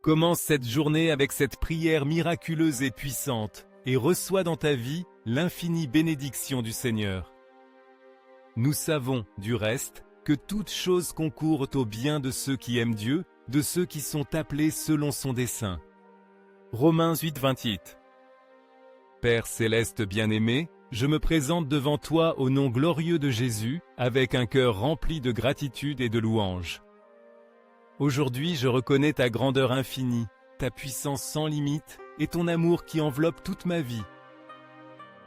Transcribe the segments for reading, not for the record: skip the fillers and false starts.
Commence cette journée avec cette prière miraculeuse et puissante, et reçois dans ta vie l'infinie bénédiction du Seigneur. Nous savons, du reste, que toutes choses concourent au bien de ceux qui aiment Dieu, de ceux qui sont appelés selon son dessein. Romains 8:28. Père céleste bien-aimé, je me présente devant toi au nom glorieux de Jésus, avec un cœur rempli de gratitude et de louange. Aujourd'hui, je reconnais ta grandeur infinie, ta puissance sans limite et ton amour qui enveloppe toute ma vie.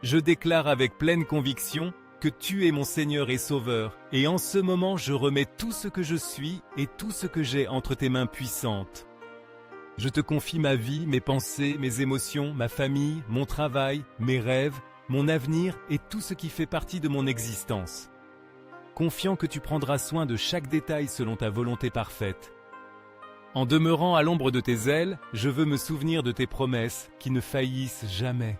Je déclare avec pleine conviction que tu es mon Seigneur et Sauveur, et en ce moment je remets tout ce que je suis et tout ce que j'ai entre tes mains puissantes. Je te confie ma vie, mes pensées, mes émotions, ma famille, mon travail, mes rêves, mon avenir et tout ce qui fait partie de mon existence. Confiant que tu prendras soin de chaque détail selon ta volonté parfaite. En demeurant à l'ombre de tes ailes, je veux me souvenir de tes promesses qui ne faillissent jamais.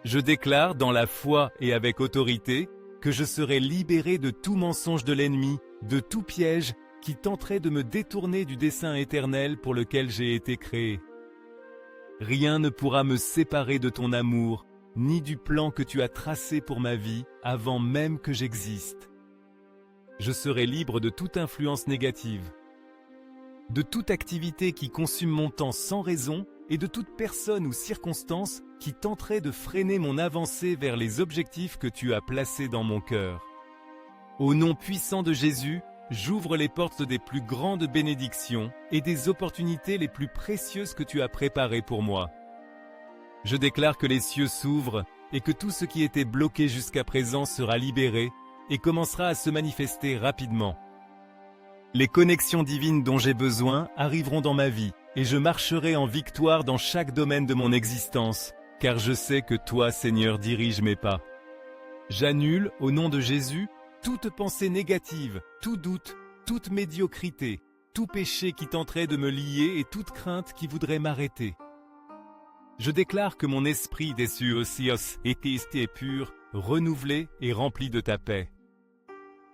Je déclare dans la foi et avec autorité que je serai libéré de tout mensonge de l'ennemi, de tout piège qui tenterait de me détourner du dessein éternel pour lequel j'ai été créé. Rien ne pourra me séparer de ton amour, ni du plan que tu as tracé pour ma vie avant même que j'existe. Je serai libre de toute influence négative, de toute activité qui consume mon temps sans raison et de toute personne ou circonstance qui tenterait de freiner mon avancée vers les objectifs que tu as placés dans mon cœur. Au nom puissant de Jésus, j'ouvre les portes des plus grandes bénédictions et des opportunités les plus précieuses que tu as préparées pour moi. Je déclare que les cieux s'ouvrent et que tout ce qui était bloqué jusqu'à présent sera libéré et commencera à se manifester rapidement. Les connexions divines dont j'ai besoin arriveront dans ma vie et je marcherai en victoire dans chaque domaine de mon existence, car je sais que toi, Seigneur, diriges mes pas. J'annule, au nom de Jésus, toute pensée négative, tout doute, toute médiocrité, tout péché qui tenterait de me lier et toute crainte qui voudrait m'arrêter. Je déclare que mon esprit des cieux est pur, renouvelé et rempli de ta paix.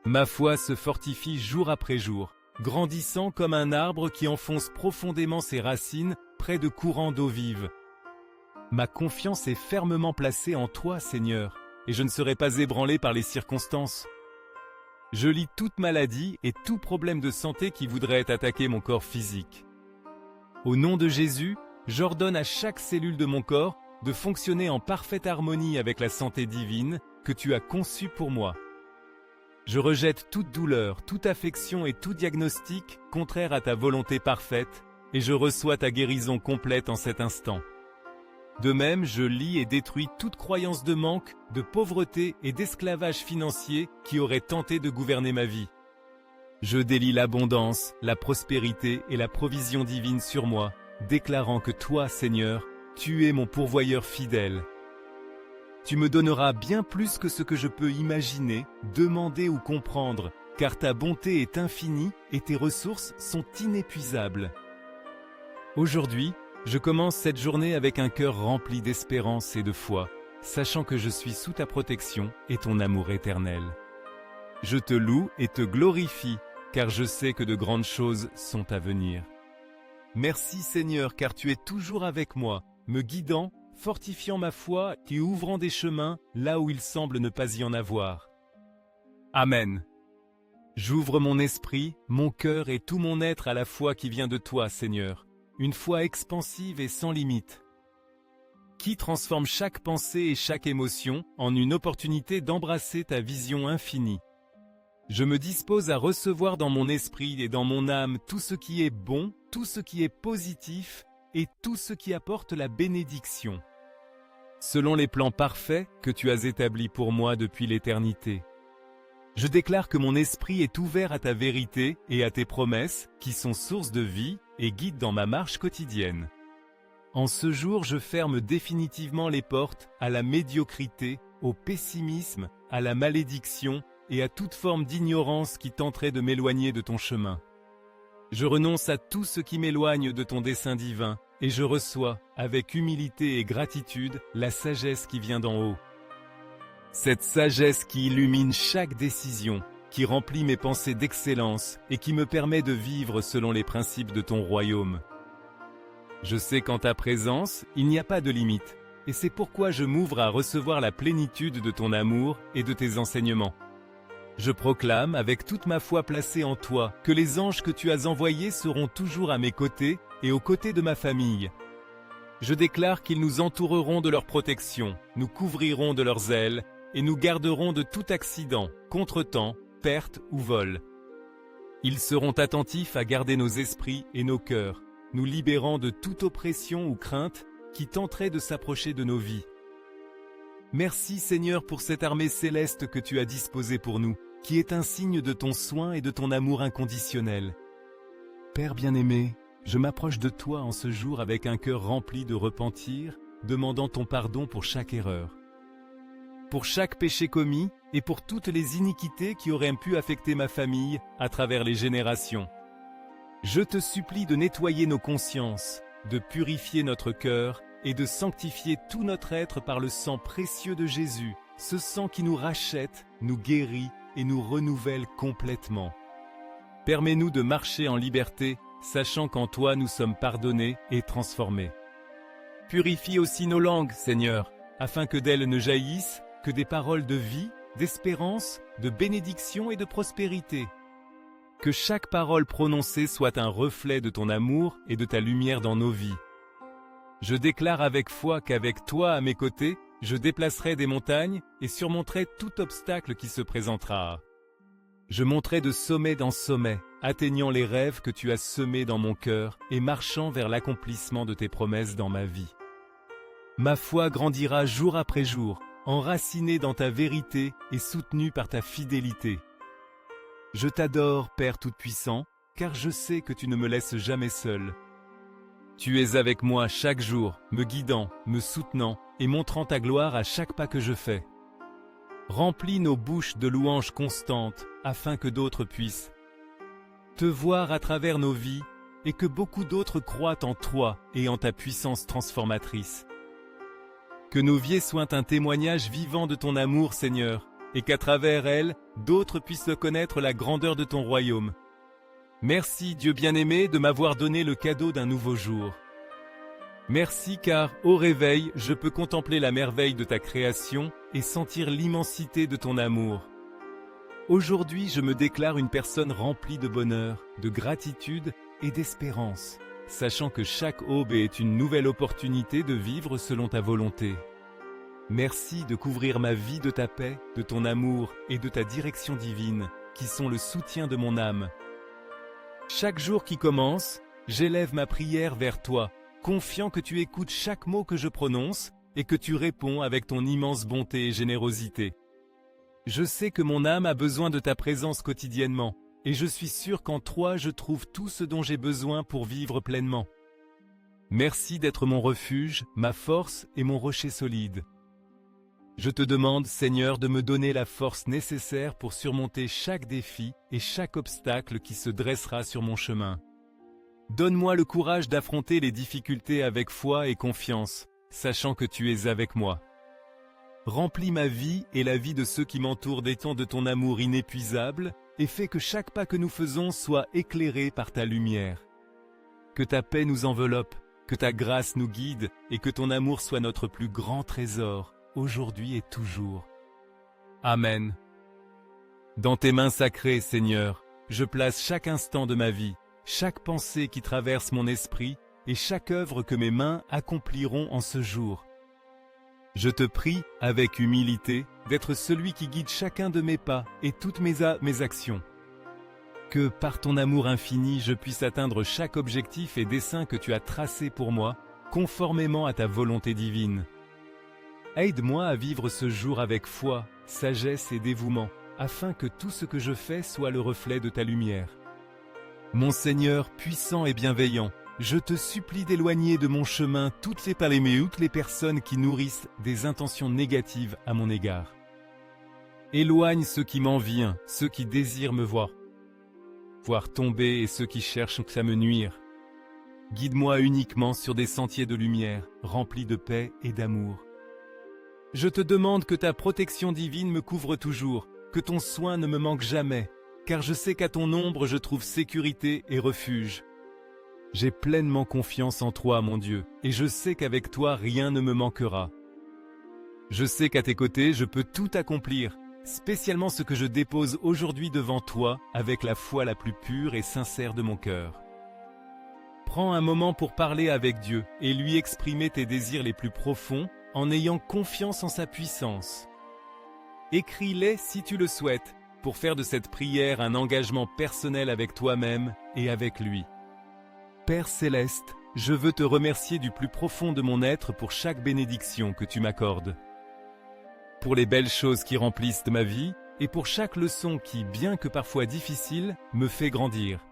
Ma foi se fortifie jour après jour, grandissant comme un arbre qui enfonce profondément ses racines près de courants d'eau vive. Ma confiance est fermement placée en toi, Seigneur, et je ne serai pas ébranlé par les circonstances. Je lie toute maladie et tout problème de santé qui voudrait attaquer mon corps physique. Au nom de Jésus, j'ordonne à chaque cellule de mon corps de fonctionner en parfaite harmonie avec la santé divine que tu as conçue pour moi. Je rejette toute douleur, toute affection et tout diagnostic contraire à ta volonté parfaite, et je reçois ta guérison complète en cet instant. De même, je lie et détruis toute croyance de manque, de pauvreté et d'esclavage financier qui aurait tenté de gouverner ma vie. Je délie l'abondance, la prospérité et la provision divine sur moi, déclarant que toi, Seigneur, tu es mon pourvoyeur fidèle. Tu me donneras bien plus que ce que je peux imaginer, demander ou comprendre, car ta bonté est infinie et tes ressources sont inépuisables. Aujourd'hui, je commence cette journée avec un cœur rempli d'espérance et de foi, sachant que je suis sous ta protection et ton amour éternel. Je te loue et te glorifie, car je sais que de grandes choses sont à venir. Merci Seigneur, car tu es toujours avec moi, me guidant, fortifiant ma foi et ouvrant des chemins là où il semble ne pas y en avoir. Amen. J'ouvre mon esprit, mon cœur et tout mon être à la foi qui vient de toi, Seigneur, une foi expansive et sans limite, qui transforme chaque pensée et chaque émotion en une opportunité d'embrasser ta vision infinie. Je me dispose à recevoir dans mon esprit et dans mon âme tout ce qui est bon, tout ce qui est positif et tout ce qui apporte la bénédiction, selon les plans parfaits que tu as établis pour moi depuis l'éternité. Je déclare que mon esprit est ouvert à ta vérité et à tes promesses qui sont source de vie et guident dans ma marche quotidienne. En ce jour, je ferme définitivement les portes à la médiocrité, au pessimisme, à la malédiction et à toute forme d'ignorance qui tenterait de m'éloigner de ton chemin. Je renonce à tout ce qui m'éloigne de ton dessein divin et je reçois, avec humilité et gratitude, la sagesse qui vient d'en haut. Cette sagesse qui illumine chaque décision, qui remplit mes pensées d'excellence et qui me permet de vivre selon les principes de ton royaume. Je sais qu'en ta présence, il n'y a pas de limite, et c'est pourquoi je m'ouvre à recevoir la plénitude de ton amour et de tes enseignements. Je proclame, avec toute ma foi placée en toi, que les anges que tu as envoyés seront toujours à mes côtés et aux côtés de ma famille. Je déclare qu'ils nous entoureront de leur protection, nous couvriront de leurs ailes, et nous garderont de tout accident, contretemps, perte ou vol. Ils seront attentifs à garder nos esprits et nos cœurs, nous libérant de toute oppression ou crainte qui tenterait de s'approcher de nos vies. Merci Seigneur pour cette armée céleste que tu as disposée pour nous, qui est un signe de ton soin et de ton amour inconditionnel. Père bien-aimé, je m'approche de toi en ce jour avec un cœur rempli de repentir, demandant ton pardon pour chaque erreur, pour chaque péché commis et pour toutes les iniquités qui auraient pu affecter ma famille à travers les générations. Je te supplie de nettoyer nos consciences, de purifier notre cœur et de sanctifier tout notre être par le sang précieux de Jésus, ce sang qui nous rachète, nous guérit et nous renouvelle complètement. Permets-nous de marcher en liberté, sachant qu'en toi nous sommes pardonnés et transformés. Purifie aussi nos langues, Seigneur, afin que d'elles ne jaillissent que des paroles de vie, d'espérance, de bénédiction et de prospérité. Que chaque parole prononcée soit un reflet de ton amour et de ta lumière dans nos vies. Je déclare avec foi qu'avec toi à mes côtés, je déplacerai des montagnes et surmonterai tout obstacle qui se présentera. Je monterai de sommet en sommet, atteignant les rêves que tu as semés dans mon cœur et marchant vers l'accomplissement de tes promesses dans ma vie. Ma foi grandira jour après jour, enracinée dans ta vérité et soutenue par ta fidélité. Je t'adore, Père Tout-Puissant, car je sais que tu ne me laisses jamais seul. Tu es avec moi chaque jour, me guidant, me soutenant et montrant ta gloire à chaque pas que je fais. Remplis nos bouches de louanges constantes, afin que d'autres puissent te voir à travers nos vies et que beaucoup d'autres croient en toi et en ta puissance transformatrice. Que nos vies soient un témoignage vivant de ton amour, Seigneur, et qu'à travers elles, d'autres puissent connaître la grandeur de ton royaume. Merci, Dieu bien-aimé, de m'avoir donné le cadeau d'un nouveau jour. Merci car, au réveil, je peux contempler la merveille de ta création et sentir l'immensité de ton amour. Aujourd'hui, je me déclare une personne remplie de bonheur, de gratitude et d'espérance, sachant que chaque aube est une nouvelle opportunité de vivre selon ta volonté. Merci de couvrir ma vie de ta paix, de ton amour et de ta direction divine, qui sont le soutien de mon âme. Chaque jour qui commence, j'élève ma prière vers toi, confiant que tu écoutes chaque mot que je prononce et que tu réponds avec ton immense bonté et générosité. Je sais que mon âme a besoin de ta présence quotidiennement, et je suis sûr qu'en toi je trouve tout ce dont j'ai besoin pour vivre pleinement. Merci d'être mon refuge, ma force et mon rocher solide. Je te demande, Seigneur, de me donner la force nécessaire pour surmonter chaque défi et chaque obstacle qui se dressera sur mon chemin. Donne-moi le courage d'affronter les difficultés avec foi et confiance, sachant que tu es avec moi. Remplis ma vie et la vie de ceux qui m'entourent d'étang de ton amour inépuisable et fais que chaque pas que nous faisons soit éclairé par ta lumière. Que ta paix nous enveloppe, que ta grâce nous guide et que ton amour soit notre plus grand trésor, aujourd'hui et toujours. Amen. Dans tes mains sacrées, Seigneur, je place chaque instant de ma vie, chaque pensée qui traverse mon esprit et chaque œuvre que mes mains accompliront en ce jour. Je te prie, avec humilité, d'être celui qui guide chacun de mes pas et toutes mes actions. Que, par ton amour infini, je puisse atteindre chaque objectif et dessein que tu as tracé pour moi, conformément à ta volonté divine. Aide-moi à vivre ce jour avec foi, sagesse et dévouement, afin que tout ce que je fais soit le reflet de ta lumière. Mon Seigneur puissant et bienveillant, je te supplie d'éloigner de mon chemin toutes les personnes qui nourrissent des intentions négatives à mon égard. Éloigne ceux qui m'envient, ceux qui désirent me voir tomber et ceux qui cherchent à me nuire. Guide-moi uniquement sur des sentiers de lumière, remplis de paix et d'amour. Je te demande que ta protection divine me couvre toujours, que ton soin ne me manque jamais, car je sais qu'à ton ombre je trouve sécurité et refuge. J'ai pleinement confiance en toi, mon Dieu, et je sais qu'avec toi rien ne me manquera. Je sais qu'à tes côtés je peux tout accomplir, spécialement ce que je dépose aujourd'hui devant toi avec la foi la plus pure et sincère de mon cœur. Prends un moment pour parler avec Dieu et lui exprimer tes désirs les plus profonds en ayant confiance en sa puissance. Écris-les si tu le souhaites, pour faire de cette prière un engagement personnel avec toi-même et avec lui. Père céleste, je veux te remercier du plus profond de mon être pour chaque bénédiction que tu m'accordes. Pour les belles choses qui remplissent ma vie et pour chaque leçon qui, bien que parfois difficile, me fait grandir.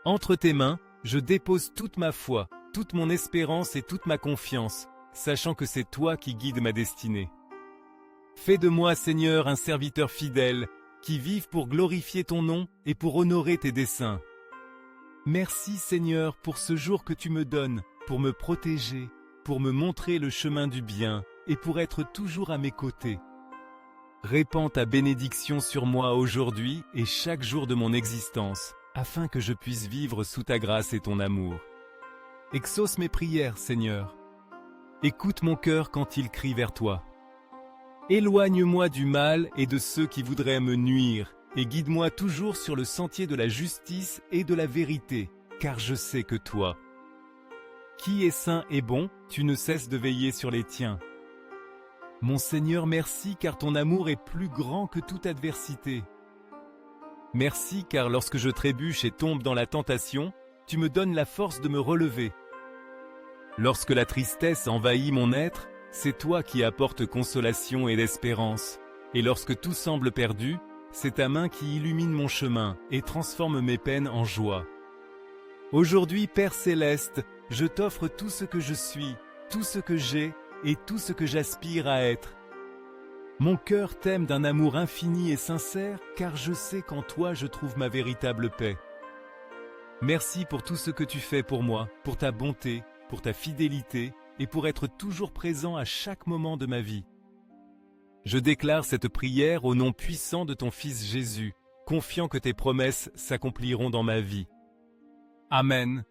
Entre tes mains, je dépose toute ma foi, toute mon espérance et toute ma confiance, sachant que c'est toi qui guides ma destinée. Fais de moi, Seigneur, un serviteur fidèle, qui vive pour glorifier ton nom et pour honorer tes desseins. Merci, Seigneur, pour ce jour que tu me donnes, pour me protéger, pour me montrer le chemin du bien et pour être toujours à mes côtés. Répands ta bénédiction sur moi aujourd'hui et chaque jour de mon existence, afin que je puisse vivre sous ta grâce et ton amour. Exauce mes prières, Seigneur. Écoute mon cœur quand il crie vers toi. Éloigne-moi du mal et de ceux qui voudraient me nuire, et guide-moi toujours sur le sentier de la justice et de la vérité, car je sais que toi, qui est saint et bon, tu ne cesses de veiller sur les tiens. Mon Seigneur, merci, car ton amour est plus grand que toute adversité. Merci, car lorsque je trébuche et tombe dans la tentation, tu me donnes la force de me relever. Lorsque la tristesse envahit mon être, c'est toi qui apportes consolation et l'espérance. Et lorsque tout semble perdu, c'est ta main qui illumine mon chemin et transforme mes peines en joie. Aujourd'hui, Père céleste, je t'offre tout ce que je suis, tout ce que j'ai et tout ce que j'aspire à être. Mon cœur t'aime d'un amour infini et sincère, car je sais qu'en toi je trouve ma véritable paix. Merci pour tout ce que tu fais pour moi, pour ta bonté, pour ta fidélité et pour être toujours présent à chaque moment de ma vie. Je déclare cette prière au nom puissant de ton Fils Jésus, confiant que tes promesses s'accompliront dans ma vie. Amen.